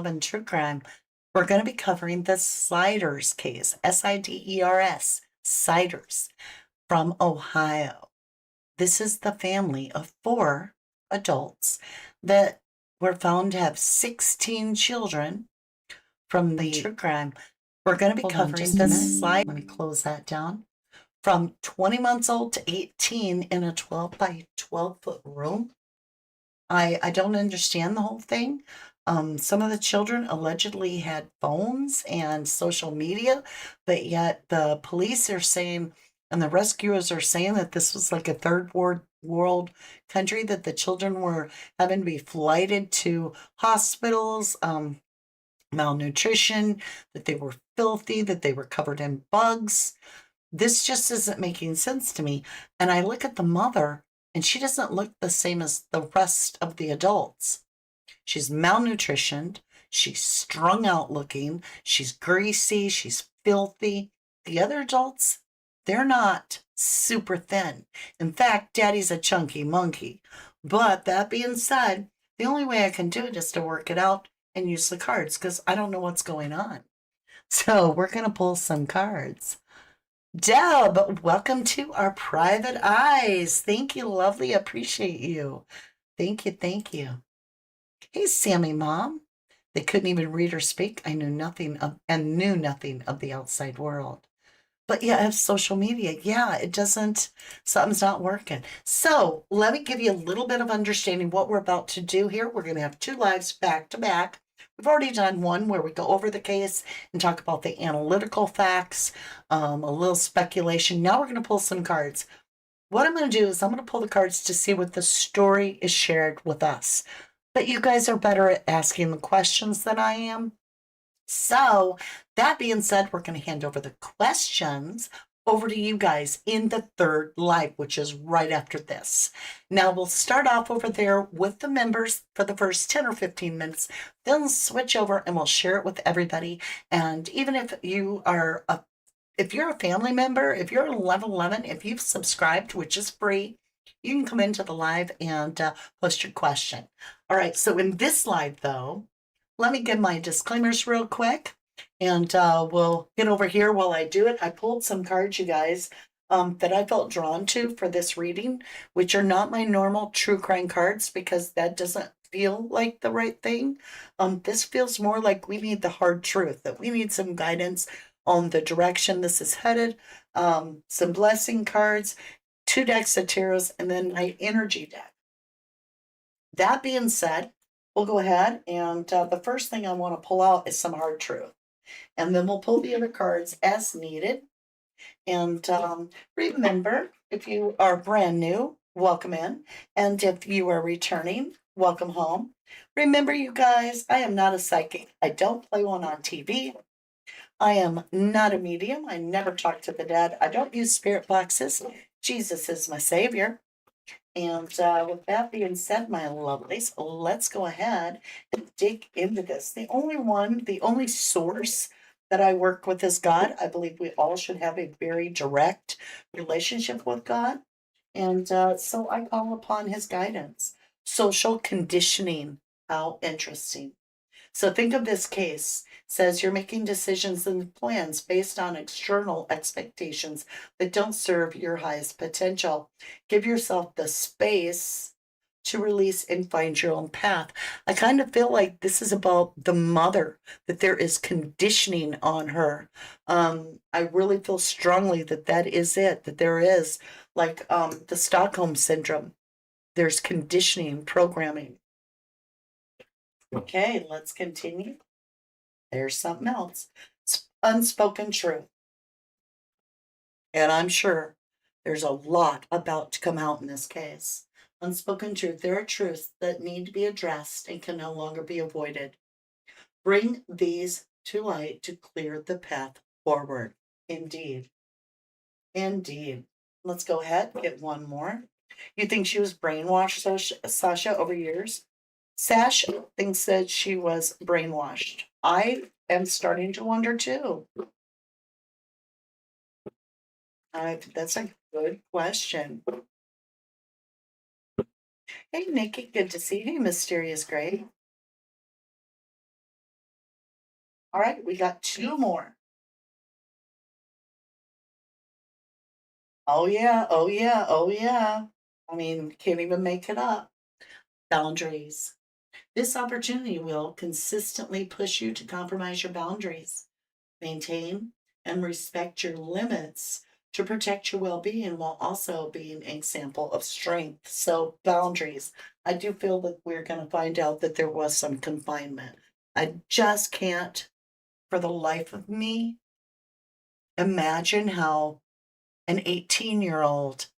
in true crime. We're going to be covering the SIDER'S case, SIDER'S, SIDER'S from Ohio. This is the family of 4 adults that were found to have 16 children from the true crime. We're going to be covering the slide. Let me close that down. From 20 months old to 18 in a 12 by 12-foot room. I don't understand the whole thing. Some of the children allegedly had phones and social media, but yet the police are saying, and the rescuers are saying that this was like a third world country, that the children were having to be flighted to hospitals, malnutrition, that they were filthy, that they were covered in bugs. This just isn't making sense to me. And I look at the mother, and she doesn't look the same as the rest of the adults. She's malnutritioned. She's strung out looking. She's greasy. She's filthy. The other adults, they're not super thin. In fact, Daddy's a chunky monkey. But that being said, the only way I can do it is to work it out and use the cards because I don't know what's going on. So we're going to pull some cards. Deb, welcome to our private eyes. Thank you, lovely. Appreciate you. Thank you. Thank you. Hey, Sammy Mom. They couldn't even read or speak. I knew nothing of the outside world. But yeah, I have social media. Yeah, it doesn't, something's not working. So let me give you a little bit of understanding what we're about to do here. We're going to have 2 lives back to back. We've already done one where we go over the case and talk about the analytical facts, a little speculation. Now we're going to pull some cards. What I'm going to do is I'm going to pull the cards to see what the story is shared with us. But you guys are better at asking the questions than I am. So that being said, we're going to hand over the questions over to you guys in the 3rd live, which is right after this. Now we'll start off over there with the members for the first 10 or 15 minutes, then switch over and we'll share it with everybody. And even if you are if you're a family member, if you're in level 11, if you've subscribed, which is free, you can come into the live and post your question. All right, so in this live though, let me give my disclaimers real quick, and we'll get over here while I do it. I pulled some cards, you guys, that I felt drawn to for this reading, which are not my normal true crime cards because that doesn't feel like the right thing. This feels more like we need the hard truth, that we need some guidance on the direction this is headed, some blessing cards, 2 decks of tarots, and then my energy deck. That being said, we'll go ahead and the first thing I want to pull out is some hard truth. And then we'll pull the other cards as needed. And remember, if you are brand new, welcome in. And if you are returning, welcome home. Remember, you guys, I am not a psychic. I don't play one on TV. I am not a medium. I never talk to the dead. I don't use spirit boxes. Jesus is my savior. And with that being said, my lovelies, let's go ahead and dig into this. The only source that I work with is God. I believe we all should have a very direct relationship with God. And so I call upon his guidance. Social conditioning. How interesting. So think of this case. Says you're making decisions and plans based on external expectations that don't serve your highest potential. Give yourself the space to release and find your own path. I kind of feel like this is about the mother, that there is conditioning on her. I really feel strongly that that is it, that there is like the Stockholm syndrome. There's conditioning, programming. Okay, let's continue. There's something else. It's unspoken truth. And I'm sure there's a lot about to come out in this case. Unspoken truth. There are truths that need to be addressed and can no longer be avoided. Bring these to light to clear the path forward. Indeed. Indeed. Let's go ahead and get one more. You think she was brainwashed, Sasha, over years? Sash thinks that she was brainwashed. I am starting to wonder too. That's a good question. Hey, Nikki, good to see you, Mysterious Gray. All right, we got two more. Oh yeah, oh yeah, oh yeah. I mean, can't even make it up. Boundaries. This opportunity will consistently push you to compromise your boundaries, maintain and respect your limits to protect your well being while also being an example of strength. So, boundaries. I do feel that we're going to find out that there was some confinement. I just can't, for the life of me, imagine how an 18-year-old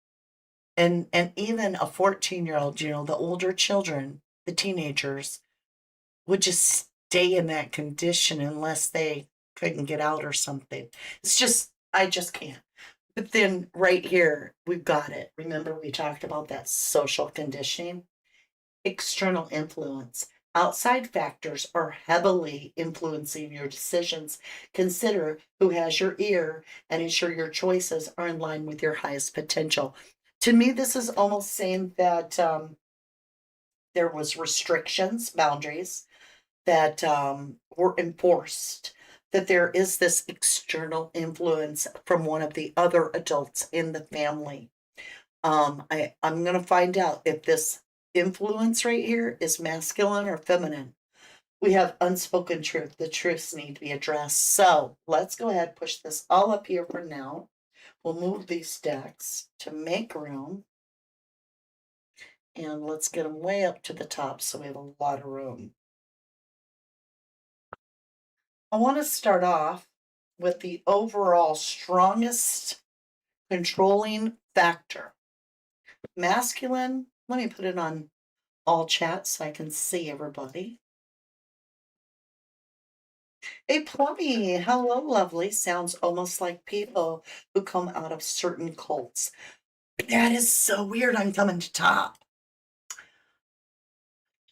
and even a 14-year-old, the older children, the teenagers, would just stay in that condition unless they couldn't get out or something. It's just, I just can't. But then right here, we've got it. Remember, we talked about that social conditioning? External influence. Outside factors are heavily influencing your decisions. Consider who has your ear and ensure your choices are in line with your highest potential. To me, this is almost saying that there was restrictions, boundaries that were enforced, that there is this external influence from one of the other adults in the family. I'm going to find out if this influence right here is masculine or feminine. We have unspoken truth. The truths need to be addressed. So let's go ahead, push this all up here for now. We'll move these decks to make room. And let's get them way up to the top so we have a lot of room. I want to start off with the overall strongest controlling factor. Masculine, let me put it on all chat so I can see everybody. Hey, Plummy, hello, lovely. Sounds almost like people who come out of certain cults. That is so weird. I'm coming to top.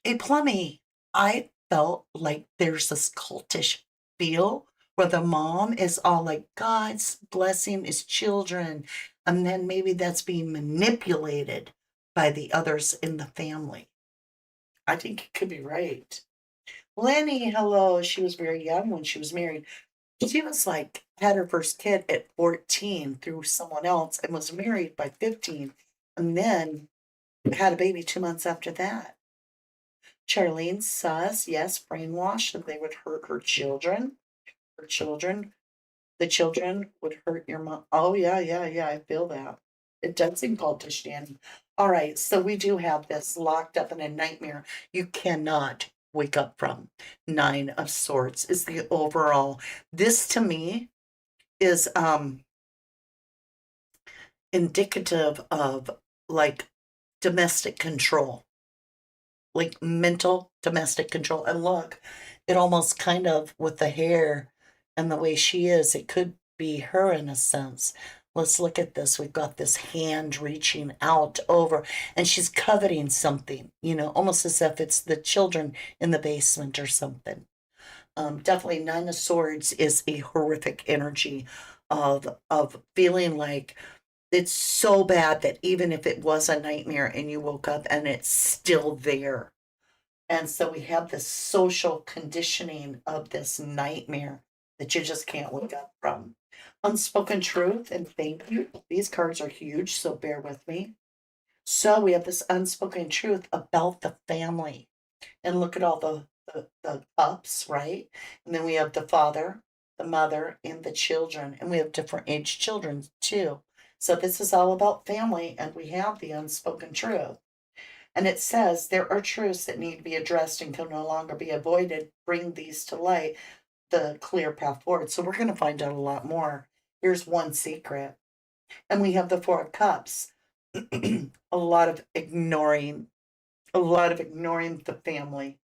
Hey, Plummy, I felt like there's this cultish feel where the mom is all like, God's blessing his children. And then maybe that's being manipulated by the others in the family. I think it could be right. Lenny, hello. She was very young when she was married. She was like, had her first kid at 14 through someone else and was married by 15 and then had a baby 2 months after that. Charlene says, yes, brainwashed, that they would hurt her children. Her children. The children would hurt your mom. Oh, yeah, yeah, yeah. I feel that. It does seem cultish, Danny. All right. So we do have this locked up in a nightmare you cannot wake up from. 9 of Swords is the overall. This to me is indicative of like domestic control, like mental domestic control. And look, it almost kind of with the hair and the way she is, it could be her in a sense. Let's look at this. We've got this hand reaching out over, and she's coveting something, almost as if it's the children in the basement or something. Definitely 9 of Swords is a horrific energy of feeling like it's so bad that even if it was a nightmare and you woke up and it's still there. And so we have this social conditioning of this nightmare that you just can't wake up from. Unspoken truth, and thank you. These cards are huge, so bear with me. So we have this unspoken truth about the family. And look at all the ups, right? And then we have the father, the mother, and the children. And we have different age children too. So this is all about family, and we have the unspoken truth. And it says there are truths that need to be addressed and can no longer be avoided. Bring these to light, the clear path forward. So we're going to find out a lot more. Here's one secret. And we have the Four of Cups. a lot of ignoring, a lot of ignoring the family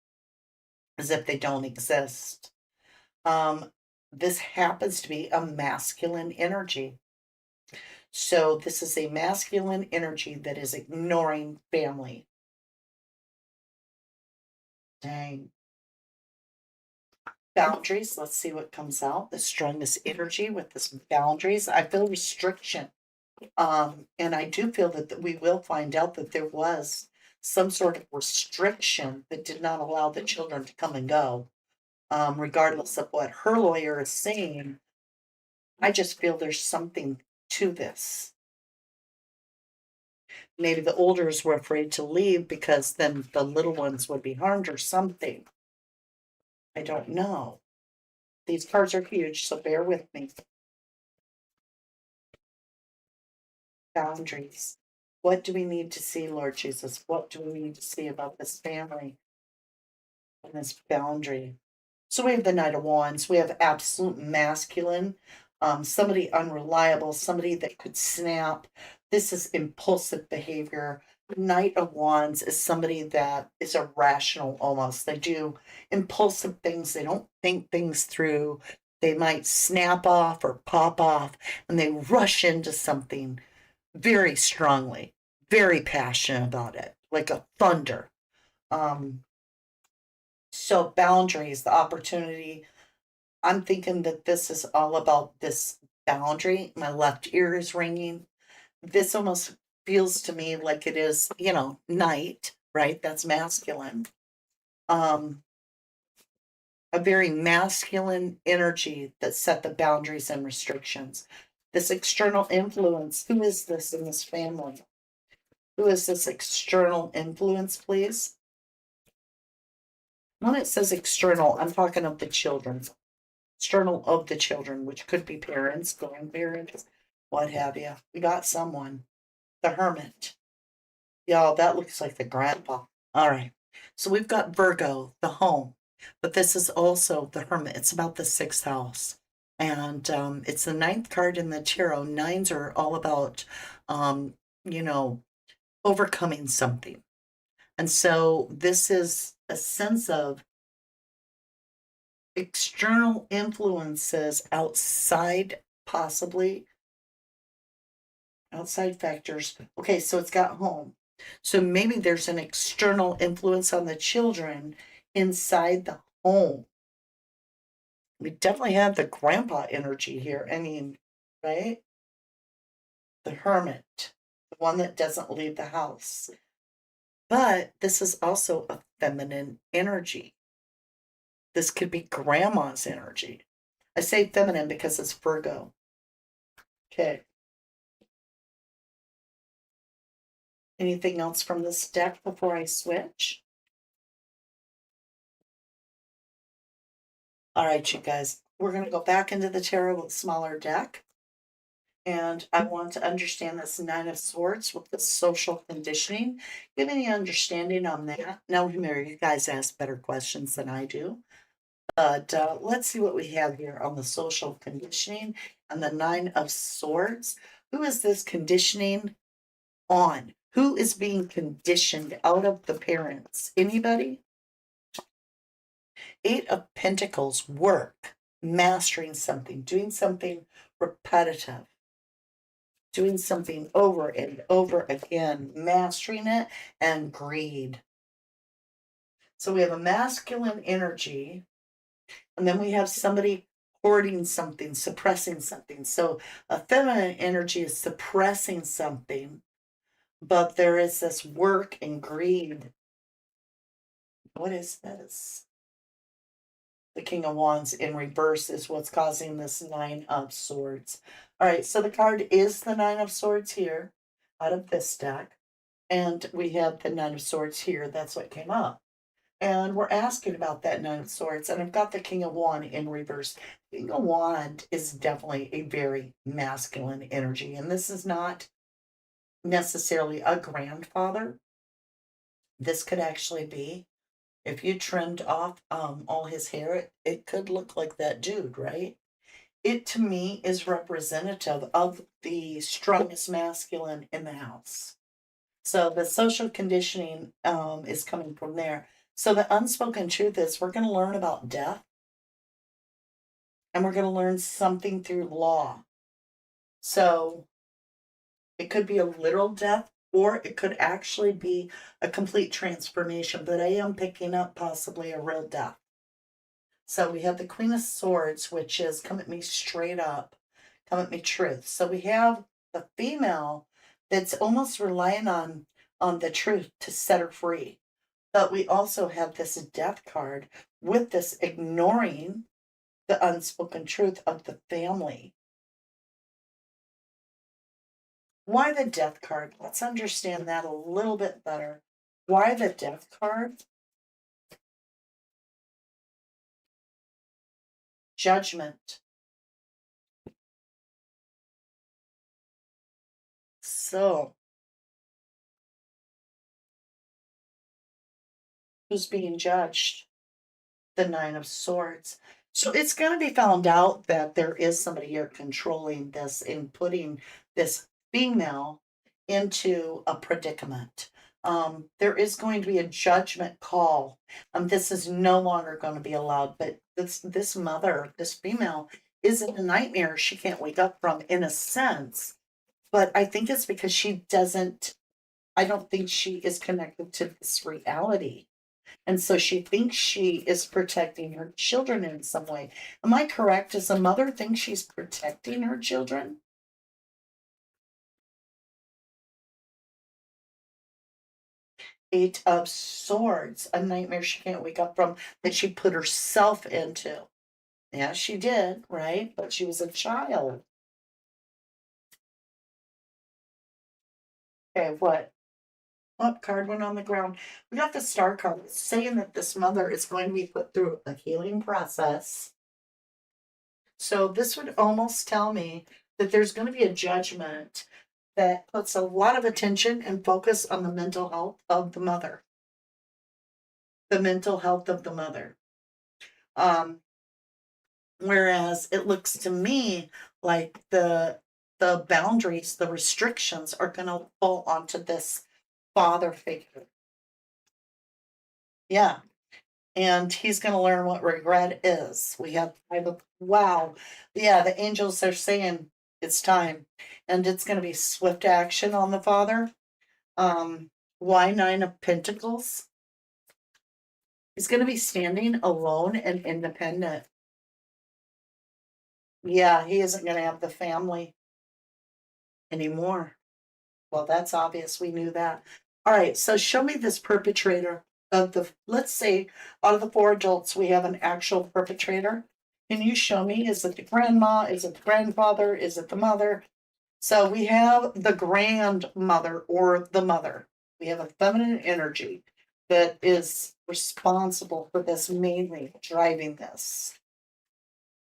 as if they don't exist. This happens to be a masculine energy. So this is a masculine energy that is ignoring family. Dang. Boundaries. Let's see what comes out. The strongest energy with this boundaries. I feel restriction. And I do feel that we will find out that there was some sort of restriction that did not allow the children to come and go. regardless of what her lawyer is saying. I just feel there's something to this. Maybe the olders were afraid to leave because then the little ones would be harmed or something. I don't know. These cards are huge, so bear with me. Boundaries. What do we need to see, Lord Jesus? What do we need to see about this family and this boundary? So we have the Knight of Wands. We have absolute masculine, somebody unreliable, somebody that could snap. This is impulsive behavior. Knight of Wands is somebody that is irrational almost. They do impulsive things. They don't think things through. They might snap off or pop off, and they rush into something very strongly, very passionate about it, like a thunder. So boundaries, the opportunity. I'm thinking that this is all about this boundary. My left ear is ringing. This almost feels to me like it is, night, right? That's masculine. A very masculine energy that set the boundaries and restrictions. This external influence, who is this in this family? Who is this external influence, please? When it says external, I'm talking of the children. External of the children, which could be parents, grandparents, what have you. We got someone. The Hermit. Y'all, that looks like the grandpa. All right. So we've got Virgo, the home. But this is also the Hermit. It's about the sixth house. And it's the ninth card in the tarot. Nines are all about, you know, overcoming something. And so this is a sense of external influences outside, possibly outside factors. Okay, so it's got home. So maybe there's an external influence on the children inside the home. We definitely have the grandpa energy here. I mean, right? The hermit, the one that doesn't leave the house. But this is also a feminine energy. This could be grandma's energy. I say feminine because it's Virgo. Okay. Anything else from this deck before I switch? All right, you guys, we're going to go back into the tarot with a smaller deck. And I want to understand this Nine of Swords with the social conditioning. You have any understanding on that? Now, remember, you guys ask better questions than I do. But let's see what we have here on the social conditioning and the Nine of Swords. Who is this conditioning on? Who is being conditioned out of the parents? Anybody? Eight of Pentacles, work, mastering something, doing something repetitive, doing something over and over again, mastering it, and greed. So we have a masculine energy, and then we have somebody hoarding something, suppressing something. So a feminine energy is suppressing something, but there is this work and greed. What is this? The King of Wands in reverse is what's causing this Nine of Swords. All right, so the card is the Nine of Swords here out of this deck. And we have the Nine of Swords here. That's what came up. And we're asking about that Nine of Swords. And I've got the King of Wand in reverse. King of Wand is definitely a very masculine energy. And this is not necessarily a grandfather. This could actually be, if you trimmed off all his hair, it could look like that dude, right? It, to me, is representative of the strongest masculine in the house. So the social conditioning is coming from there. So the unspoken truth is we're going to learn about death. And we're going to learn something through law. So it could be a literal death, or it could actually be a complete transformation, but I am picking up possibly a real death. So we have the Queen of Swords, which is come at me straight up, come at me truth. So we have the female that's almost relying on the truth to set her free. But we also have this death card, with this ignoring the unspoken truth of the family. Why the death card? Let's understand that a little bit better. Why the death card? Judgment. So, who's being judged? The Nine of Swords. So it's going to be found out that there is somebody here controlling this and putting this female into a predicament. There is going to be a judgment call. This is no longer going to be allowed, but this mother, this female, is in a nightmare she can't wake up from, in a sense. But I think it's because I don't think she is connected to this reality. And so she thinks she is protecting her children in some way. Am I correct? Does a mother think she's protecting her children? Eight of Swords, a nightmare she can't wake up from that she put herself into. Yeah, she did, right? But she was a child. Okay, what? What card went on the ground? We got the Star card saying that this mother is going to be put through a healing process. So this would almost tell me that there's going to be a judgment that puts a lot of attention and focus on the mental health of the mother. The mental health of the mother. Whereas it looks to me like the boundaries, the restrictions are going to fall onto this father figure. Yeah. And he's going to learn what regret is. We have wow. Yeah, the angels are saying it's time. And it's going to be swift action on the father. Why Nine of Pentacles? He's going to be standing alone and independent. Yeah, he isn't going to have the family anymore. Well, that's obvious. We knew that. All right, so show me this perpetrator of the, let's say, out of the four adults, we have an actual perpetrator. Can you show me? Is it the grandma? Is it the grandfather? Is it the mother? So we have the grandmother or the mother. We have a feminine energy that is responsible for this, mainly driving this.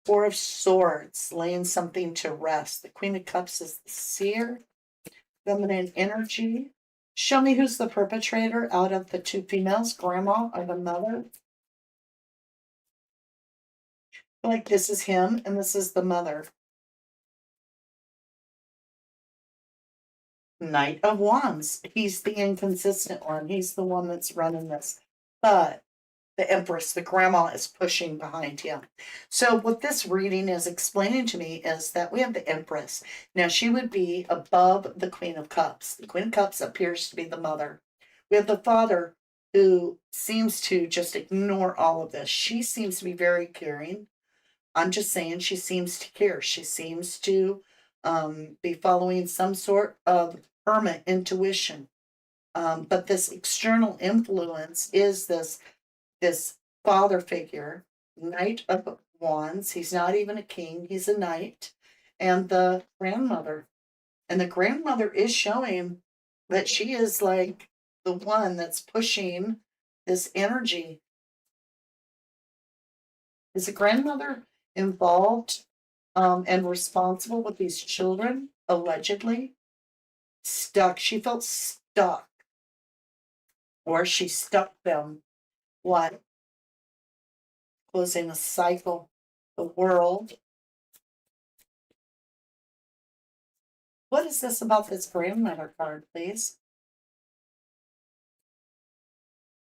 Four of Swords, laying something to rest. The Queen of Cups is the seer. Feminine energy. Show me who's the perpetrator out of the two females, grandma or the mother. I feel like this is him and this is the mother. Knight of Wands. He's the inconsistent one. He's the one that's running this. But the Empress, the grandma, is pushing behind him. So what this reading is explaining to me is that we have the Empress. Now she would be above the Queen of Cups. The Queen of Cups appears to be the mother. We have the father who seems to just ignore all of this. She seems to be very caring. I'm just saying she seems to care. She seems to be following some sort of hermit intuition. But this external influence is this father figure, Knight of Wands. He's not even a king, he's a knight. And the grandmother. And the grandmother is showing that she is like the one that's pushing this energy. Is the grandmother involved and responsible with these children, allegedly? Stuck. She felt stuck. Or she stuck them. What? Closing a cycle. The world. What is this about this grandmother card, please?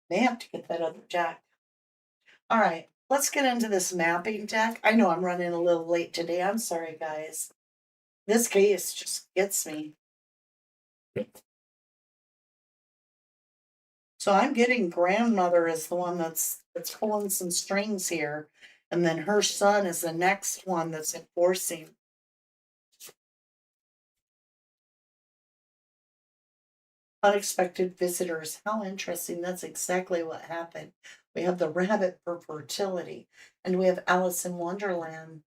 May have to get that other deck. All right, let's get into this mapping deck. I know I'm running a little late today. I'm sorry, guys. This case just gets me. So I'm getting grandmother as the one that's pulling some strings here. And then her son is the next one that's enforcing. Unexpected visitors. How interesting. That's exactly what happened. We have the rabbit for fertility. And we have Alice in Wonderland.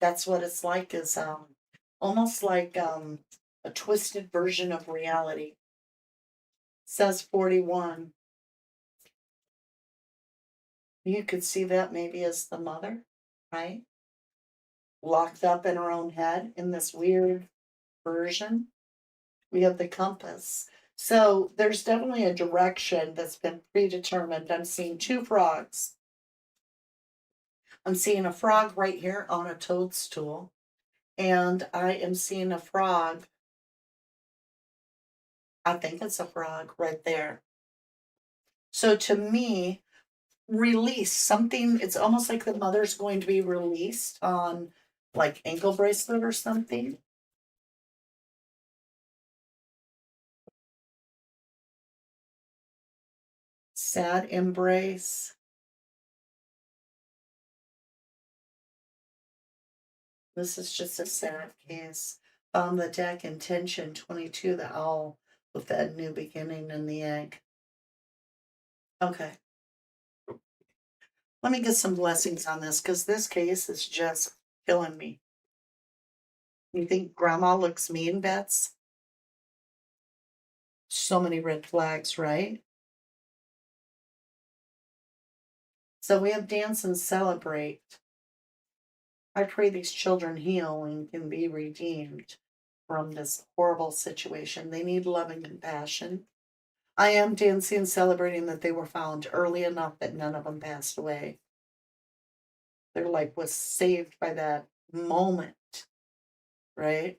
That's what it's like, is almost like a twisted version of reality. Says 41. You could see that maybe as the mother, right? Locked up in her own head in this weird version. We have the compass. So there's definitely a direction that's been predetermined. I'm seeing two frogs. I'm seeing a frog right here on a toadstool. And I am seeing a frog. I think it's a frog right there. So to me, release something, it's almost like the mother's going to be released on like ankle bracelet or something. Sad embrace. This is just a sad case. Found the deck, intention 22, the owl with that new beginning in the egg. Okay. Let me get some blessings on this, because this case is just killing me. You think grandma looks mean, Bets? So many red flags, right? So we have dance and celebrate. I pray these children heal and can be redeemed from this horrible situation. They need love and compassion. I am dancing and celebrating that they were found early enough that none of them passed away. Their life was saved by that moment, right?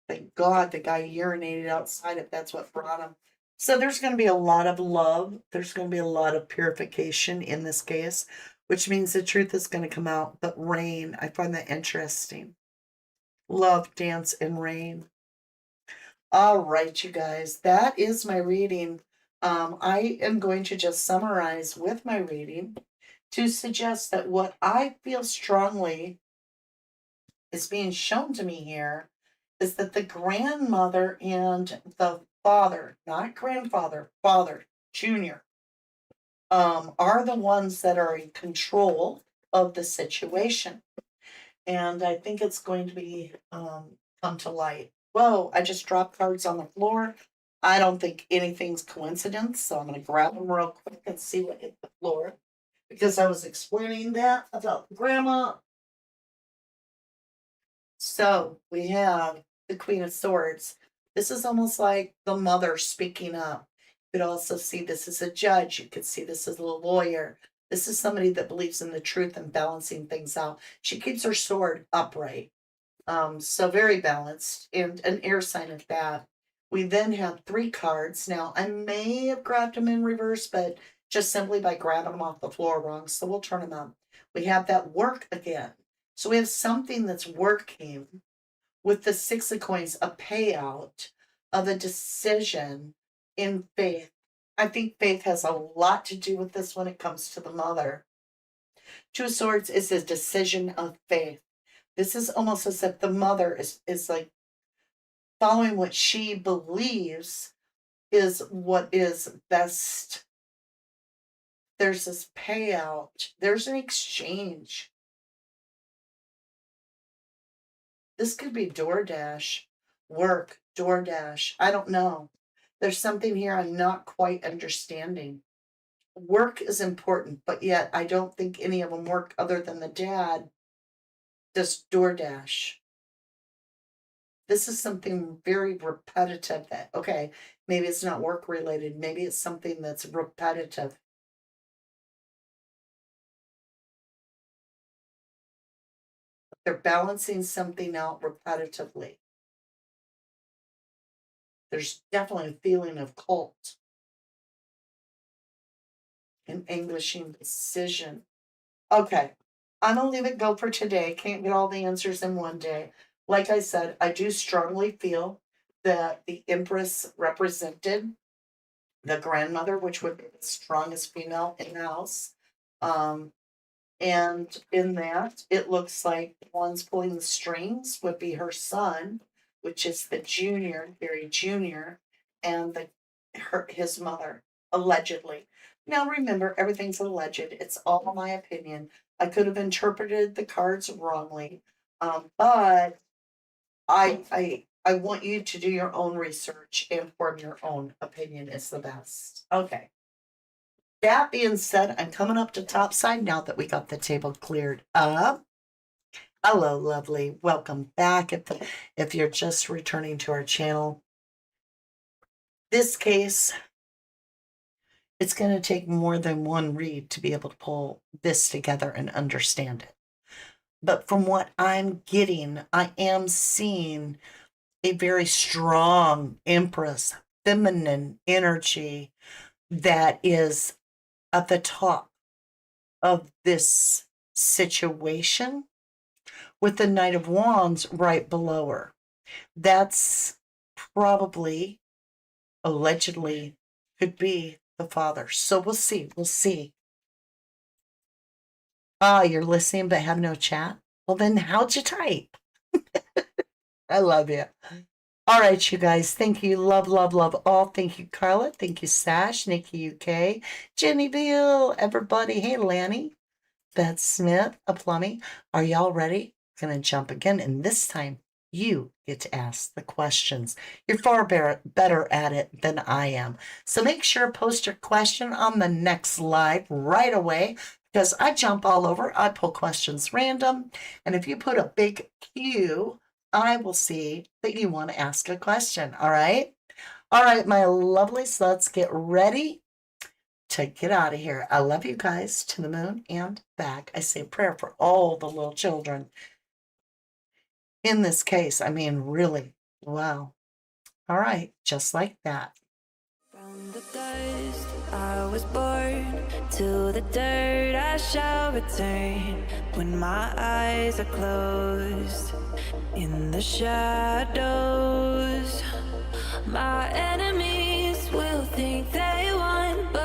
Thank God the guy urinated outside if that's what brought him. So there's going to be a lot of love. There's going to be a lot of purification in this case, which means the truth is going to come out. But rain, I find that interesting. Love, dance, and rain. All right, you guys, that is my reading. I am going to just summarize with my reading to suggest that what I feel strongly is being shown to me here is that the grandmother and the father, not grandfather, father, junior, are the ones that are in control of the situation. And I think it's going to be come to light. Whoa, I just dropped cards on the floor. I don't think anything's coincidence, so I'm going to grab them real quick and see what hit the floor, because I was explaining that about grandma. So we have the Queen of Swords. This is almost like the mother speaking up. You could also see this as a judge. You could see this as a lawyer. This is somebody that believes in the truth and balancing things out. She keeps her sword upright. So very balanced, and an air sign at that. We then have 3 cards. Now, I may have grabbed them in reverse, but just simply by grabbing them off the floor wrong. So we'll turn them up. We have that work again. So we have something that's working with the 6 of coins, a payout of a decision in faith. I think faith has a lot to do with this when it comes to the mother. 2 of Swords is a decision of faith. This is almost as if the mother is like following what she believes is what is best. There's this payout. There's an exchange. This could be DoorDash, work, DoorDash. I don't know. There's something here I'm not quite understanding. Work is important, but yet I don't think any of them work other than the dad does DoorDash. This is something very repetitive that, okay, maybe it's not work related. Maybe it's something that's repetitive. They're balancing something out repetitively. There's definitely a feeling of cult. An Englishing decision. Okay, I'm gonna leave it go for today. Can't get all the answers in one day. Like I said, I do strongly feel that the Empress represented the grandmother, which would be the strongest female in the house. And in that, it looks like the ones pulling the strings would be her son, which is the junior, very junior, and his mother, allegedly. Now remember, everything's alleged. It's all my opinion. I could have interpreted the cards wrongly, but I want you to do your own research and form your own opinion is the best. Okay. That being said, I'm coming up to topside now that we got the table cleared up. Hello, lovely. Welcome back. If you're just returning to our channel, this case, it's going to take more than one read to be able to pull this together and understand it. But from what I'm getting, I am seeing a very strong Empress, feminine energy that is at the top of this situation with the Knight of Wands right below her. That's probably, allegedly, could be the father. So we'll see. We'll see. Ah, you're listening but have no chat? Well, then how'd you type? I love you. All right, you guys. Thank you. Love, love, love all. Thank you, Carla. Thank you, Sash, Nikki UK, Jenny Bill, everybody. Hey, Lanny, Beth Smith, a plumbing. Are y'all ready? Gonna jump again, and this time you get to ask the questions. You're far better at it than I am. So make sure to post your question on the next live right away, because I jump all over. I pull questions random, and if you put a big Q, I will see that you want to ask a question. All right? All right, my lovelies, let's get ready to get out of here. I love you guys to the moon and back. I say a prayer for all the little children. In this case, I mean, really, wow. All right, just like that. From the dust I was born, to the dirt I shall return. When my eyes are closed, in the shadows, my enemies will think they won, but